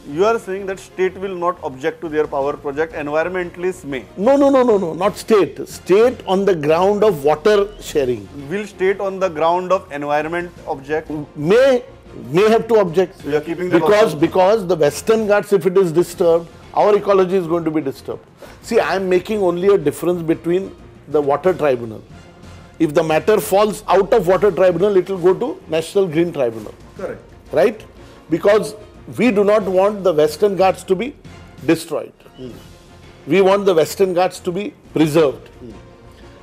You are saying that state will not object to their power project, environmentalists may. No, not state. State on the ground of water sharing. Will state on the ground of environment object? May have to object. So you are keeping the because the Western Ghats, if it is disturbed, our ecology is going to be disturbed. See, I am making only a difference between the water tribunal. If the matter falls out of water tribunal, it will go to National Green Tribunal. Correct. Right? Because we do not want the Western Ghats to be destroyed. We want the Western Ghats to be preserved.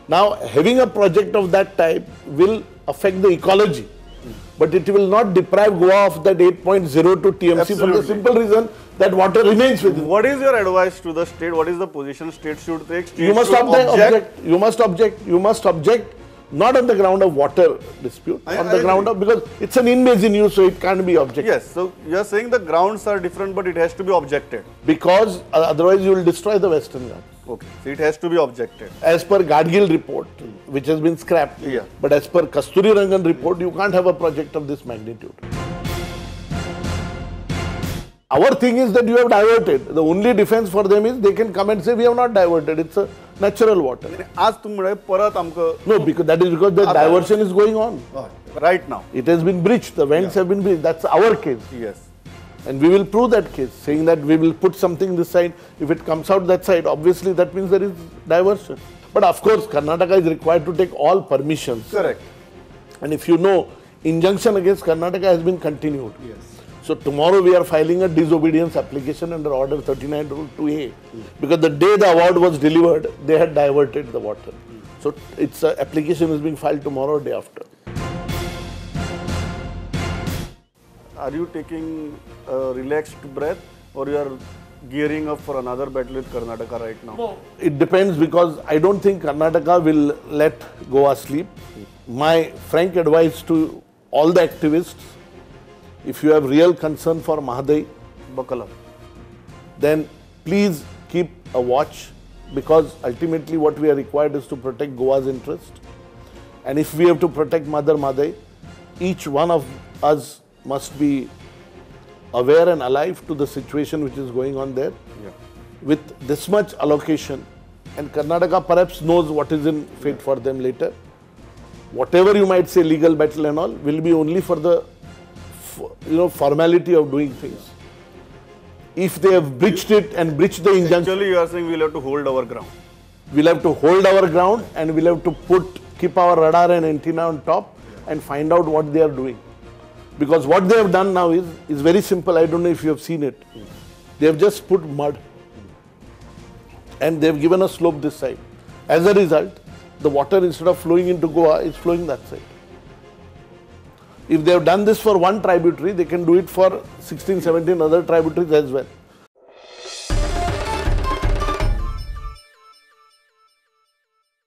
Now, having a project of that type will affect the ecology, but it will not deprive Goa of that 8.02 TMC Absolutely. for the simple reason that water remains with it. What is your advice to the state? What is the position state should take? State You must should object. You must object. You must object. Not on the ground of water dispute, on the ground of, because it's an in-basin use, so it can't be objected. Yes, so you are saying the grounds are different, but it has to be objected. Because otherwise you will destroy the Western Ghats. Okay, so it has to be objected. As per Gadgil report, which has been scrapped, Yeah. but as per Kasturirangan report, you can't have a project of this magnitude. Our thing is that you have diverted. The only defense for them is they can come and say we have not diverted. It's a natural water. आज तुम म्हणे परत आमक No, because that is because the diversion is going on. right now. It has been breached. The vents have been breached. That's our case. Yes. And we will prove that case, saying that we will put something this side. If it comes out that side, obviously that means there is diversion. But of course, Karnataka is required to take all permissions. Correct. And if you know, injunction against Karnataka has been continued. Yes. So tomorrow we are filing a disobedience application under Order 39 Rule 2A. Because the day the award was delivered, they had diverted the water. So its application is being filed tomorrow or day after. Are you taking a relaxed breath, or you are gearing up for another battle with Karnataka right now? No, it depends, because I don't think Karnataka will let Goa sleep. My frank advice to all the activists, if you have real concern for Mhadei, Buckle up. then please keep a watch, because ultimately what we are required is to protect Goa's interest. And if we have to protect Mother Mhadei, each one of us must be aware and alive to the situation which is going on there. Yeah. With this much allocation, and Karnataka perhaps knows what is in fate for them later. Whatever you might say, legal battle and all, will be only for the formality of doing things. If they have breached it and breached the injunction, Actually, you are saying we'll have to hold our ground. we'll have to hold our ground, and we'll have to keep our radar and antenna on top and find out what they are doing. Because what they have done now is very simple. I don't know if you have seen it. They have just put mud and they have given a slope this side. As a result, the water, instead of flowing into Goa, is flowing that side. If they have done this for one tributary, they can do it for 16, 17 other tributaries as well.